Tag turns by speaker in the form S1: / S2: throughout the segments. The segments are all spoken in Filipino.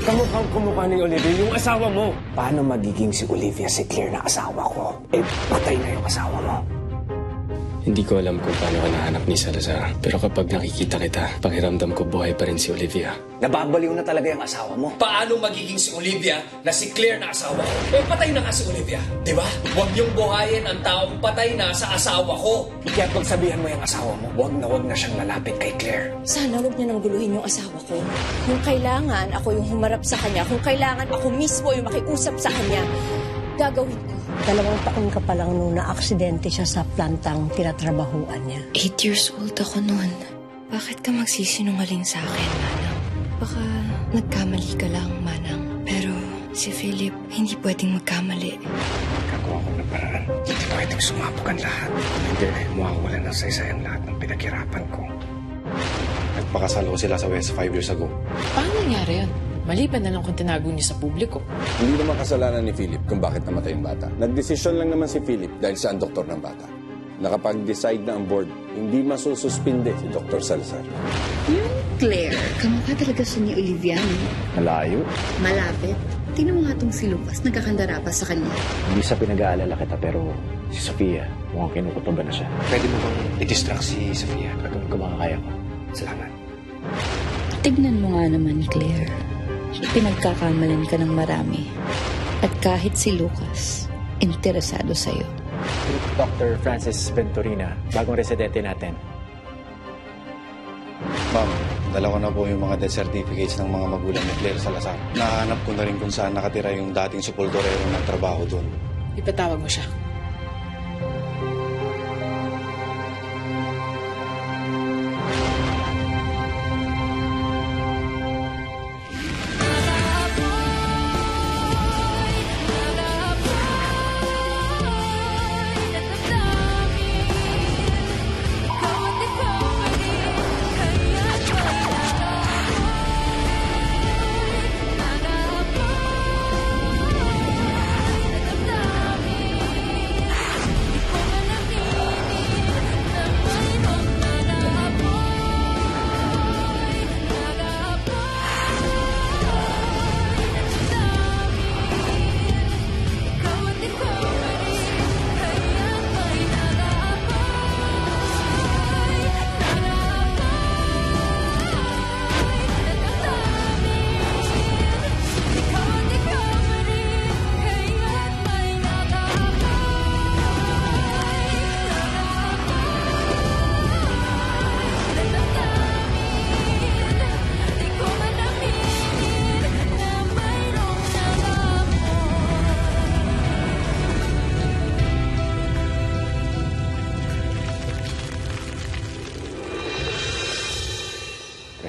S1: Kamukhang kumukha ni Olivia yung asawa mo. Paano magiging si Olivia si Claire na asawa ko? Eh, patay na yung asawa mo.
S2: Hindi ko alam kung paano ka nahanap ni Salazar. Pero kapag nakikita kita, pakiramdam ko buhay pa rin si Olivia.
S1: Nababaliw na talaga yung asawa mo.
S3: Paano magiging si Olivia na si Claire na asawa ko? Eh, patay na nga si Olivia. Di ba? Huwag niyong buhayin ang taong patay na sa asawa ko.
S1: Kaya pagsabihan mo yung asawa mo, wag na siyang lalapit kay Claire.
S4: Sana huwag niya nang guluhin yung asawa ko. Kung kailangan ako yung humarap sa kanya, kung kailangan ako mismo yung makiusap sa kanya, gagawin ko.
S5: 2 taon ka pa lang nung na-aksidente siya sa plantang tinatrabahuan niya.
S6: 8 years old ako noon. Bakit ka magsisinungaling sa akin, Manang? Baka nagkamali ka lang, Manang. Pero si Philip, hindi pwedeng magkamali.
S1: Gagawa ko ng paraan. Hindi pwedeng sumabog ang lahat. Hindi, mawawala ng saysay ang lahat ng pinaghirapan ko.
S7: Nagpakasal ko sila sa West 5 years ago.
S8: Paano nangyari yun? Maliban na lang kung tinago niyo sa publiko.
S9: Hindi naman kasalanan ni Philip kung bakit namatay yung bata. Nagdesisyon lang naman si Philip dahil siya ang doktor ng bata. Nakapag-decide na ang board, hindi masususpinde si Dr. Salazar.
S10: Yung Claire, kamukha talaga siya ni Olivia, no?
S9: Malayo?
S10: Malapit. Tingnan mo nga itong si Lucas, nagkakandara pa sa kanya.
S1: Hindi sa pinag-aalala kita pero si Sofia, mukhang kinukutuban na siya. Pwede mo bang i-distract si Sofia? Gagawin ko makakaya ko. Salamat.
S6: Tignan mo nga naman, Claire. Pinagkakamalan ka ng marami. At kahit si Lucas, interesado sa'yo.
S11: Dr. Francis Venturina, bagong residente natin.
S7: Ma'am, dala ko na po yung mga death certificates ng mga magulang ni Claire Salazar. Nahanap ko na rin kung saan nakatira yung dating supultorero ng trabaho doon.
S8: Ipatawag mo siya.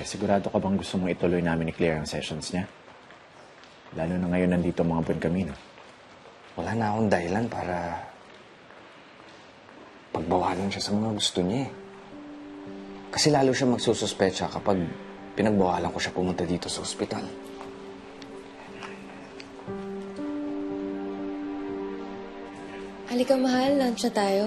S11: Sigurado ka bang gusto mong ituloy namin ni Claire ang sessions niya? Lalo na ngayon nandito mga buwan kami, no?
S1: Wala na akong dahilan para pagbawalan siya sa mga gusto niya eh. Kasi lalo siya magsususpecha kapag pinagbawalan ko siya pumunta dito sa ospital.
S6: Halika, mahal. Lunch na tayo.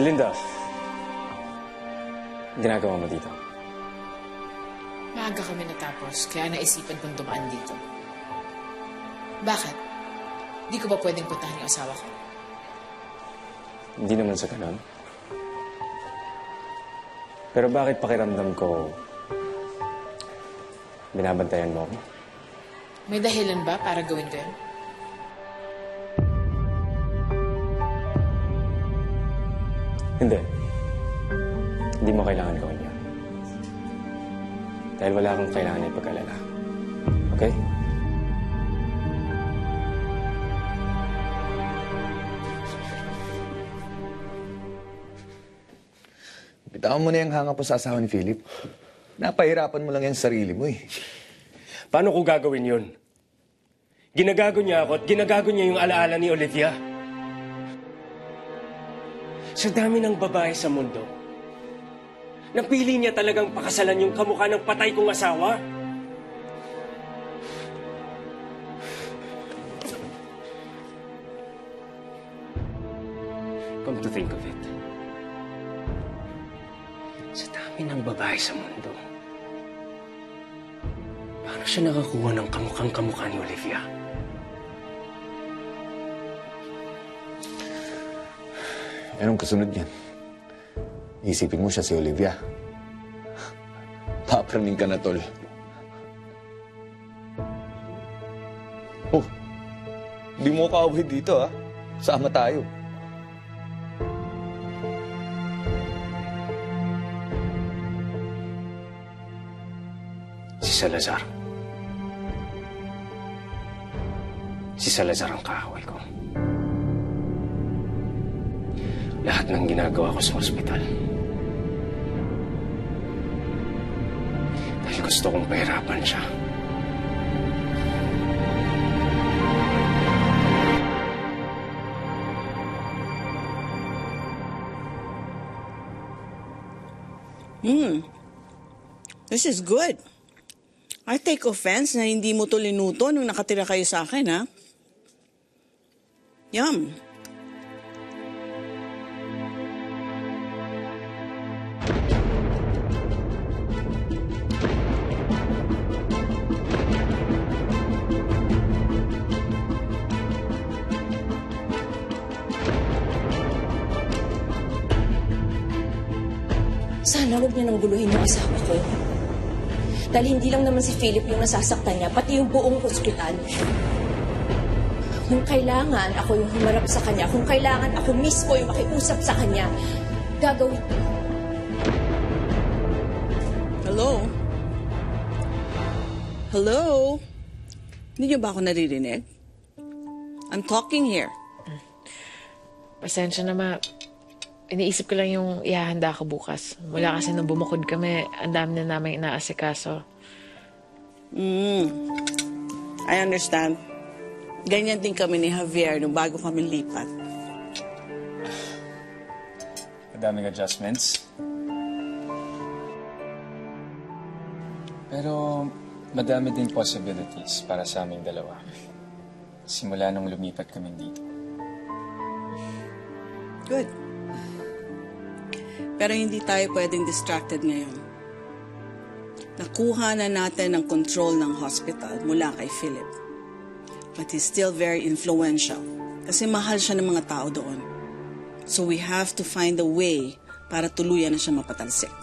S2: Melinda, ginagawa mo dito?
S8: Maaga kami natapos, kaya naisipan kong dumaan dito. Bakit? Di ko ba pwedeng puntahan yung asawa ko?
S2: Hindi naman sa ganon. Pero bakit pakiramdam ko binabantayan mo ako?
S8: May dahilan ba para gawin ko yun?
S2: Hindi. Hindi mo kailangan gawin yan. Dahil wala kang kailangan na ipag-alala. Okay?
S1: Bitawan mo na yung hanga po sa asawa ni Philip. Napahirapan mo lang yung sarili mo eh.
S12: Paano ko gagawin yun? Ginagago niya ako at ginagago niya yung alaala ni Olivia. Sa dami ng babae sa mundo, napili niya talagang pakasalan yung kamukha ng patay kong asawa. Come to think of it, sa dami ng babae sa mundo, paano siya nakakuha ng kamukhang kamukha ni Olivia?
S1: Anong kasunod yan? Isipin mo siya si Olivia. Papraning ka na, tol. Oh, di mo kaaway dito, ha? Sama tayo.
S12: Si Salazar. Si Salazar ang kaaway ko. Lahat ng ginagawa ko sa ospital. Dahil gusto kong pahirapan siya.
S13: This is good. I take offense na hindi mo to linuto nung nakatira kayo sa akin, ha? Yum.
S4: Sana huwag niya nang guluhin yung asawa ko. Dahil hindi lang naman si Philip yung nasasaktan niya, pati yung buong ospital. Kung kailangan ako yung humarap sa kanya, kung kailangan ako mismo yung makiusap sa kanya, gagawin ko.
S13: Hello? Hello? Hindi niyo ba ako naririnig? I'm talking here.
S8: Pasensya na, Ma. Iniisip ko lang yung ihahanda ko bukas. Mula kasi nung bumukod kami, ang dami na namin inaasikaso.
S13: I understand. Ganyan din kami ni Javier nung bago kami lipat.
S2: Madaming adjustments. Pero madami din possibilities para sa aming dalawa. Simula nung lumipat kami dito.
S13: Good. Pero hindi tayo pwedeng distracted ngayon. Nakuha na natin ang control ng hospital mula kay Philip. But he's still very influential kasi mahal siya ng mga tao doon. So we have to find a way para tuluyan na siya mapatalsik.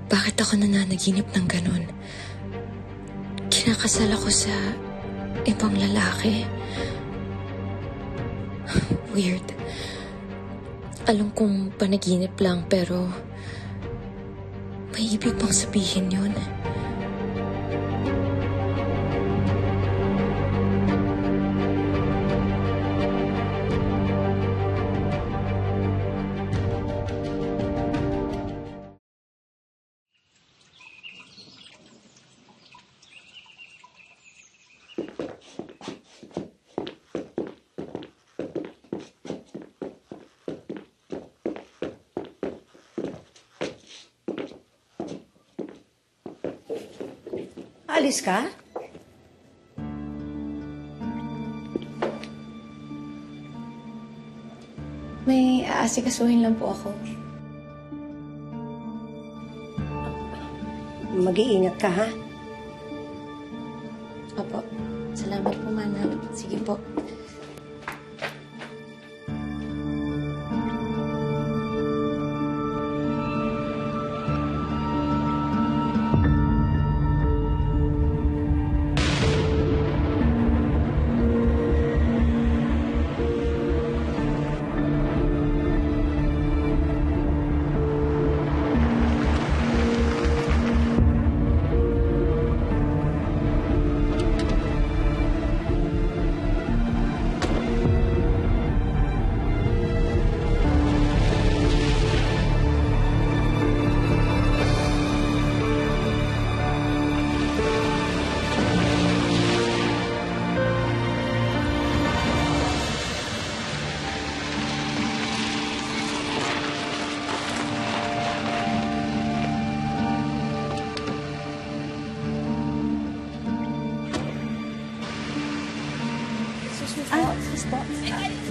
S6: Bakit ako nananaginip ng ganun? Kinakasal ako sa ibang lalaki. Weird. Alam kong panaginip lang pero may ibig bang sabihin yun?
S5: Alis ka?
S6: May aasikasuhin lang po ako.
S5: Mag-iingat ka, ha?
S6: Opo. Salamat po, Manang. Sige po.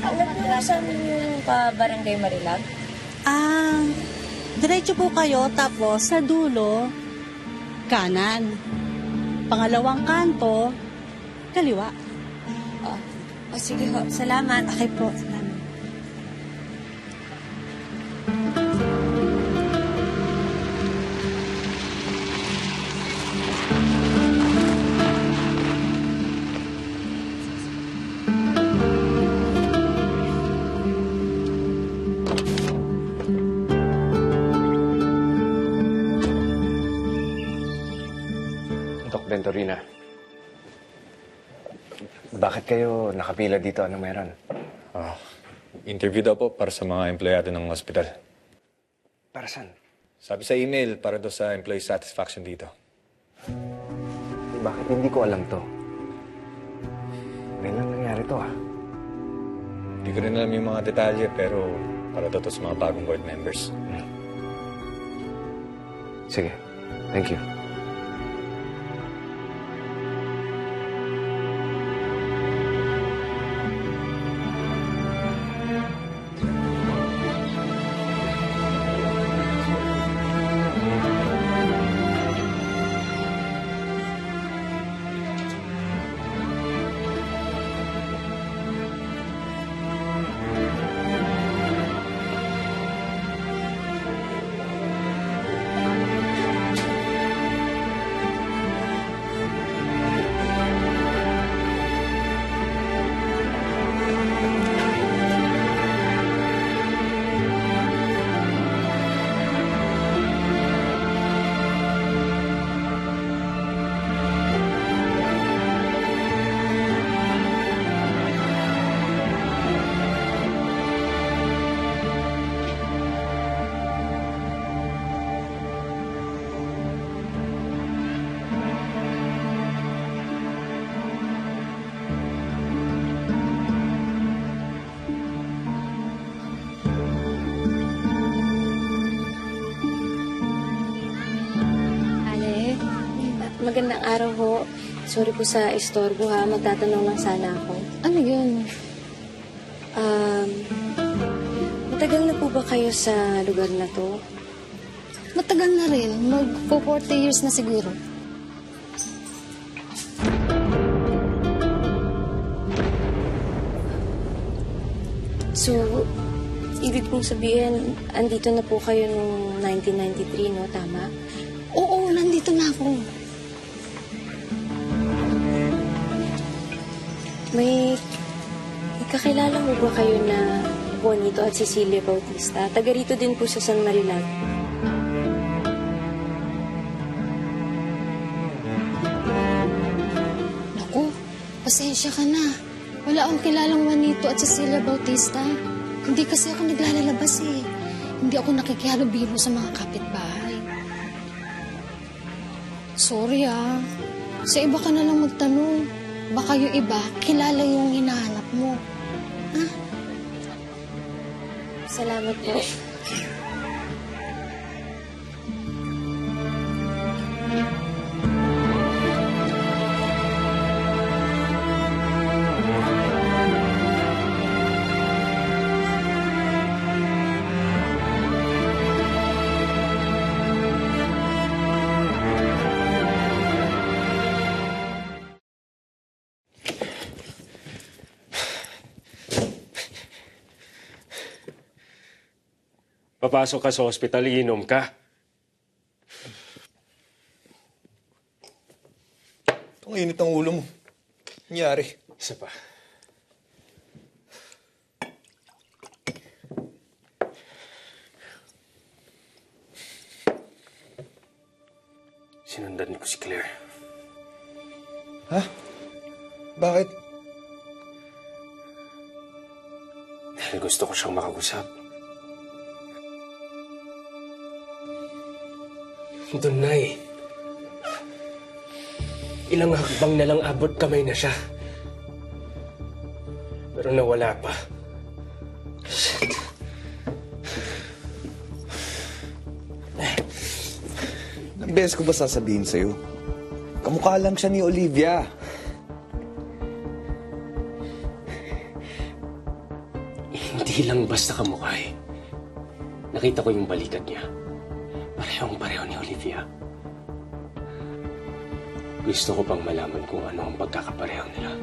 S4: Alam niyo kung saan yung pa-Barangay Marilag?
S13: Diretso po kayo, tapos sa dulo, kanan. Pangalawang kanto, kaliwa.
S4: Sige ho, salamat.
S13: Okay po, salamat.
S1: Doc Venturina, bakit kayo nakapila dito? Anong meron?
S14: Interview daw po para sa mga empleyado ng hospital.
S1: Para saan?
S14: Sabi sa email, para daw sa employee satisfaction dito.
S1: Bakit hindi ko alam to? Ngayon lang nangyari to,
S14: Hindi ko rin alam yung mga detalye, pero para daw to sa mga bagong board members.
S1: Sige. Thank you.
S6: Magandang araw ho. Sorry po sa istorbo ha. Magtatanong lang sana ako. Ano yun? Matagal na po ba kayo sa lugar na to?
S10: Matagal na rin. Mag-40 years na siguro.
S6: So, ibig pong sabihin, andito na po kayo noong 1993, no? Tama? nandito na ako.
S4: May kakilala mo ba kayo na Juanito at Cecilia Bautista? Taga rito din po sa San Marilan.
S6: Naku, pasensya ka na. Wala akong kilalang Juanito at Cecilia Bautista. Hindi kasi ako naglalabas eh. Hindi ako nakikihalubilo sa mga kapitbahay. Sorry ah. Sa iba ka na lang magtanong. Baka yung iba, kilala yung hinahanap mo. Ah?
S4: Salamat po.
S12: Papasok ka sa ospital, iinom ka.
S15: Ang init ng ulo mo. Nangyari.
S12: Isa pa. Sinundan ko si Claire.
S15: Ha? Bakit?
S12: Dahil gusto ko siyang makausap. Doon na eh. Ilang hakbang na lang abot kamay na siya. Pero nawala pa. Shit.
S15: Ilang beses ko ba sasabihin sa'yo? Kamukha lang siya ni Olivia.
S12: Hindi lang basta kamukha eh. Nakita ko yung balikat niya. Parehong-pareho ni Olivia. Gusto ko pang malaman kung ano ang pagkakapareho nila.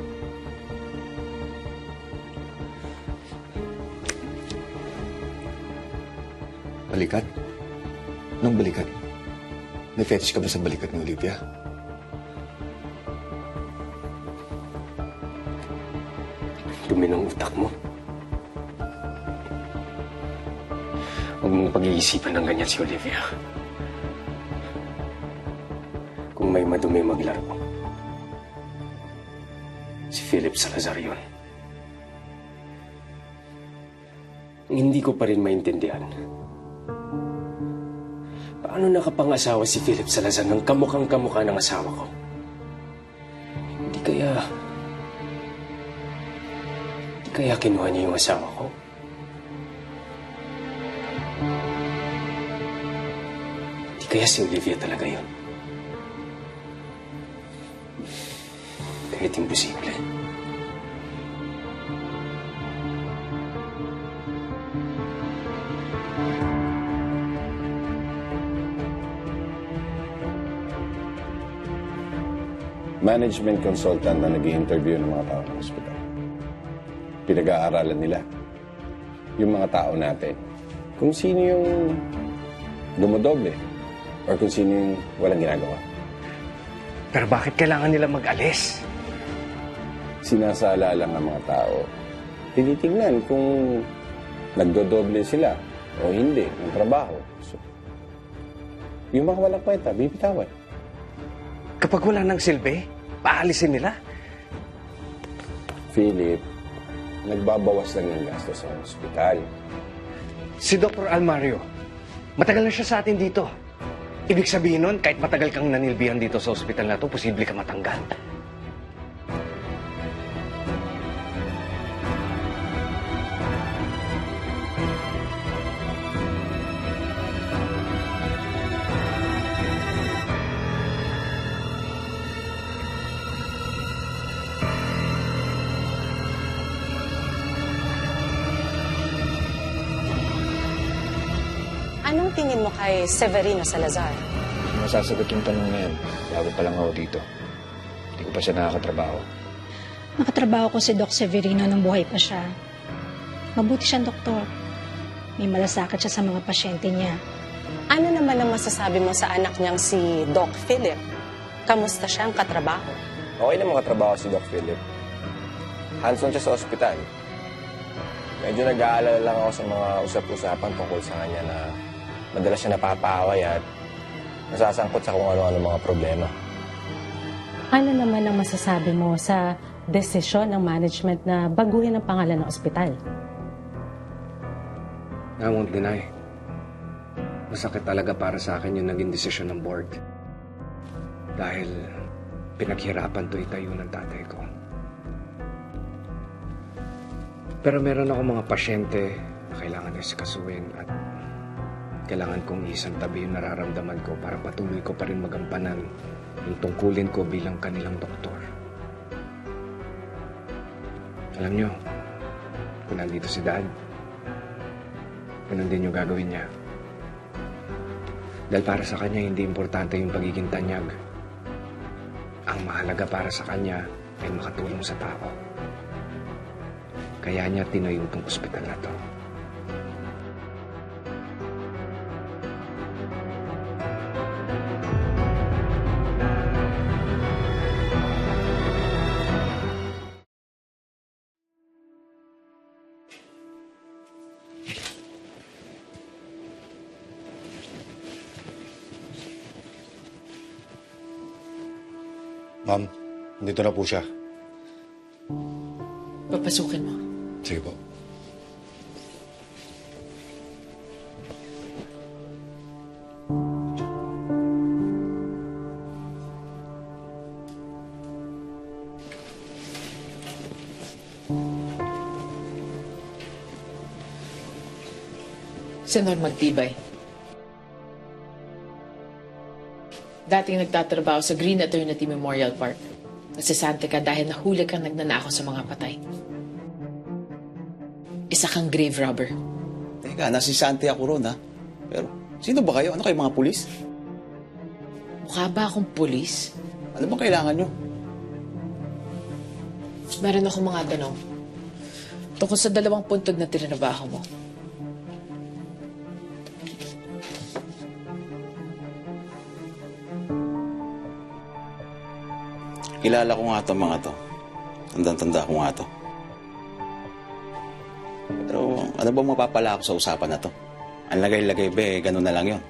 S15: Balikat? Anong balikat? May fetish ka ba sa balikat ni Olivia?
S12: Dumi ng utak mo. Huwag mong pag-iisipan ng ganyan si Olivia. Kung may madumi maglaro, si Philip Salazar yun. Hindi ko pa rin maintindihan. Paano nakapangasawa si Philip Salazar ng kamukhang-kamukha ng asawa ko? Hindi kaya kinuha niya yung asawa ko? Hindi kaya si Olivia talaga yun? Kahit imposible.
S9: Management consultant na nag-i-interview ng mga tao ng ospital. Pinag-aaralan nila yung mga tao natin. Kung sino yung dumodoble or kung sino yung walang ginagawa.
S1: Pero bakit kailangan nila mag-alis?
S9: Sinasaalala ng mga tao. Tinitingnan kung nagdodoble sila o hindi ng trabaho. So, yung mga walang kwenta, bibitawan.
S1: Kapag wala ng silbi, paalisin nila.
S9: Philip, nagbabawas lang ng gasto sa ospital.
S1: Si Dr. Almario, matagal na siya sa atin dito. Ibig sabihin nun, kahit matagal kang nanilbihan dito sa ospital na to, posible ka matanggal.
S16: Anong tingin mo kay Severino Salazar?
S11: Masasagot yung tanong na yan. Bago pa lang ako dito. Hindi ko pa siya nakakatrabaho.
S5: Nakatrabaho ko si Doc Severino nung buhay pa siya. Mabuti siyang doktor. May malasakit siya sa mga pasyente niya.
S16: Ano naman ang masasabi mo sa anak niyang si Doc Philip? Kamusta siyang katrabaho?
S17: Okay na makatrabaho si Doc Philip. Hands-on siya sa ospital. Medyo nag-aalala lang ako sa mga usap-usapan tungkol sa kanya na madalas siya napapaaway at nasasangkot sa kung ano-ano mga problema.
S18: Ano naman ang masasabi mo sa desisyon ng management na baguhin ang pangalan ng ospital?
S1: I won't deny. Masakit talaga para sa akin yung naging desisyon ng board. Dahil pinaghirapan to itayo ng tatay ko. Pero meron ako mga pasyente na kailangan isikasuhin at kailangan kong isang tabi yung nararamdaman ko para patuloy ko pa rin magampanan yung tungkulin ko bilang kanilang doktor. Alam nyo, kung nandito si Dad, ganun din yung gagawin niya. Dahil para sa kanya, hindi importante yung pagiging tanyag. Ang mahalaga para sa kanya ay makatulong sa tao. Kaya niya tinayo itong ospital na to.
S7: Ma'am, nandito na po siya.
S8: Papasukin mo.
S7: Sige po.
S8: Senor Magtibay. Dating nagtatrabaho sa Green Eternity Memorial Park. Nasisante ka dahil nahuli kang nagnanakaw sa mga patay. Isa kang grave robber.
S11: Teka, nasisante ako ron, ha? Pero, sino ba kayo? Ano kayo, mga pulis?
S8: Mukha ba akong pulis?
S11: Ano bang kailangan nyo?
S8: Meron akong mga tanong. Tungkol sa 2 puntod na tinrabaho mo.
S11: Kilala ko nga itong mga to. Tandang-tanda ko nga to. Pero ano bang mapapala ako sa usapan na to? Ang lagay-lagay ba ganun na lang yon.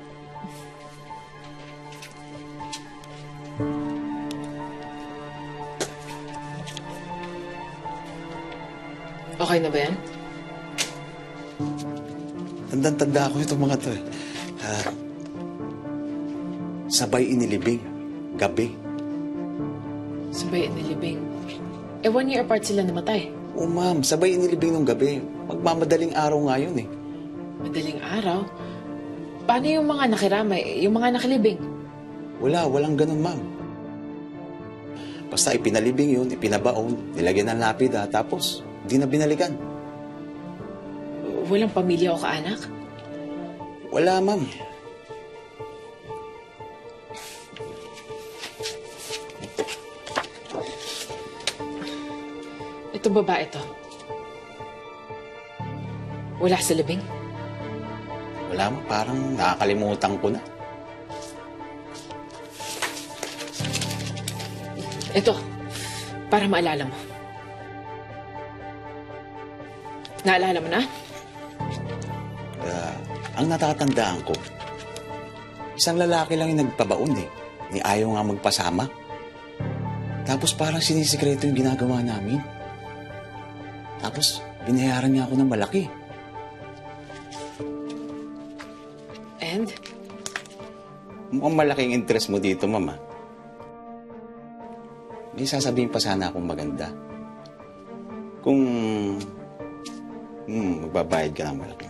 S8: Okay na ba yan?
S11: Tandang-tanda ko itong mga to eh. Sabay inilibing. Gabi.
S8: Sabay inilibing. 1 year apart sila namatay.
S11: Oo, ma'am. Sabay inilibing nung gabi. Magmamadaling araw nga yun eh.
S8: Madaling araw? Paano yung mga nakiramay? Yung mga nakilibing?
S11: Walang ganun, ma'am. Basta ipinalibing yun, ipinabaon, nilagyan ng lapida, tapos di na binalikan.
S8: Walang pamilya o kaanak?
S11: Wala, ma'am.
S8: Itong babae to. Wala sa libing?
S11: Wala, ma'am. Parang nakakalimutan ko na.
S8: Ito, para maalala mo. Naalala mo na?
S11: Ang natatandaan ko, isang lalaki lang yung nagpabaon eh. Ni ayaw nga magpasama. Tapos parang sinisikreto yung ginagawa namin. Tapos binayaran niya ako ng malaki.
S8: And?
S11: Mukhang malaking interest mo dito, mama. May sasabihin pa sana akong maganda. Kung magbabayad ka ng malaki.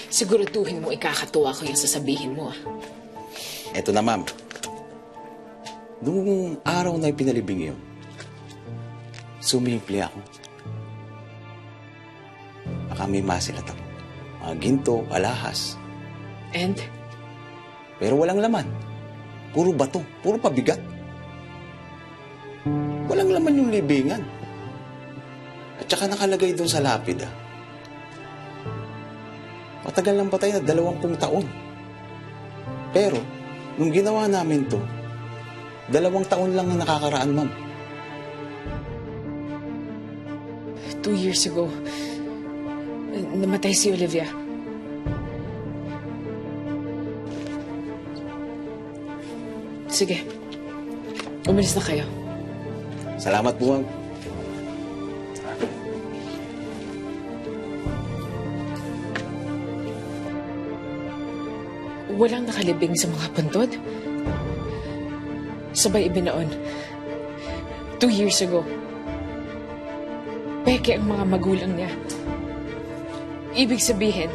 S8: Siguraduhin mo ikakatuwa ko yung sasabihin mo.
S11: Eto na, ma'am. Noong araw na ipinalibing yun, sumimple ako. Baka may masilat ako. Mga ginto, alahas.
S8: And?
S11: Pero walang laman. Puro bato, puro pabigat. Walang laman yung libingan. Tsaka nakalagay doon sa lapid, matagal ng patay na 20 taon. Pero, nung ginawa namin to, 2 taon lang na nakakaraan, ma'am.
S8: 2 years ago, namatay si Olivia. Sige, umalis na kayo.
S11: Salamat po, ma'am.
S8: Walang nakalibing sa mga puntod. Sabay ibinaon. 2 years ago. Peke ang mga magulang niya. Ibig sabihin,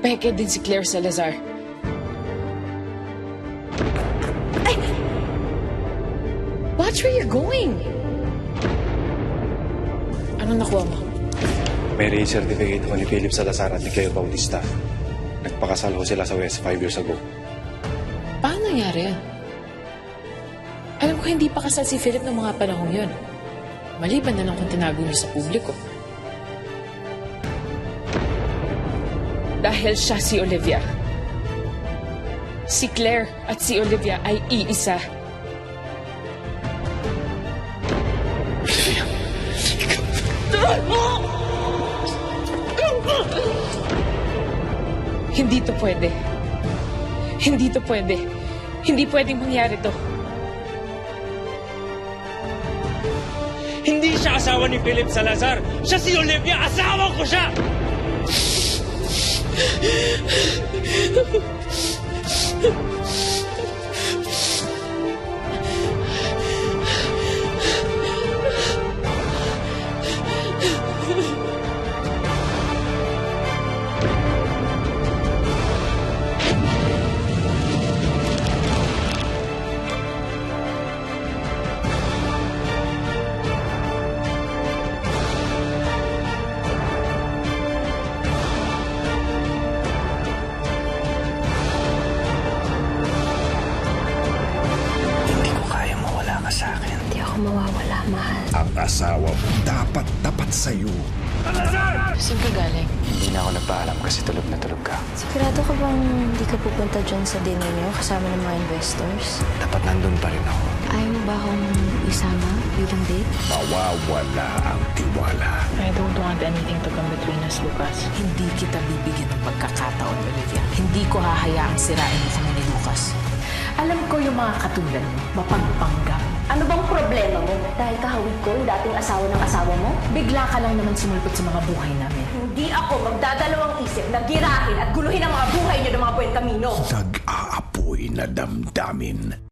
S8: peke din si Claire Salazar. Ay! Watch where you're going! Anong nakuha mo?
S7: Marriage certificate ko ni Philip Salazar at ni Claire Bautista. Nagpakasal ho sila sa West 5 years ago.
S8: Paano nangyari yan? Alam ko hindi pa kasal si Philip ng mga panahong yun. Maliban na lang kung tinago niyo sa publiko. Dahil siya si Olivia. Si Claire at si Olivia ay iisa. Hindi to pwede. Hindi to pwede. Hindi pwedeng mangyari to.
S12: Hindi siya asawa ni Philip Salazar. Siya si Olivia. Asawa ko siya!
S6: Mawawala, mahal.
S19: Ang asawa mo dapat tapat sa'yo.
S8: Saan ka galing?
S2: Hindi na ako nagpaalam kasi tulog na tulog ka.
S6: Sigurado ka bang hindi ka pupunta dyan sa dinner niyo kasama ng mga investors?
S2: Dapat nandun pa rin ako.
S6: Ayaw mo ba akong isama bilang date?
S19: Mawawala ang tiwala.
S8: I don't want anything to come between us, Lucas.
S20: Hindi kita bibigyan ng pagkakataon, Olivia. Hindi ko hahayaang sirain mo kami ni Lucas. Alam ko yung mga katulad mo, mapagpanggap.
S21: Ano bang problema mo? Dahil kahawig ko yung dating asawa ng asawa mo?
S20: Bigla ka lang naman sumulpot sa mga buhay namin.
S21: Hindi ako magdadalawang isip na girahin at guluhin ang mga buhay niyo ng mga buwan kamino.
S19: Nag-aapoy na damdamin.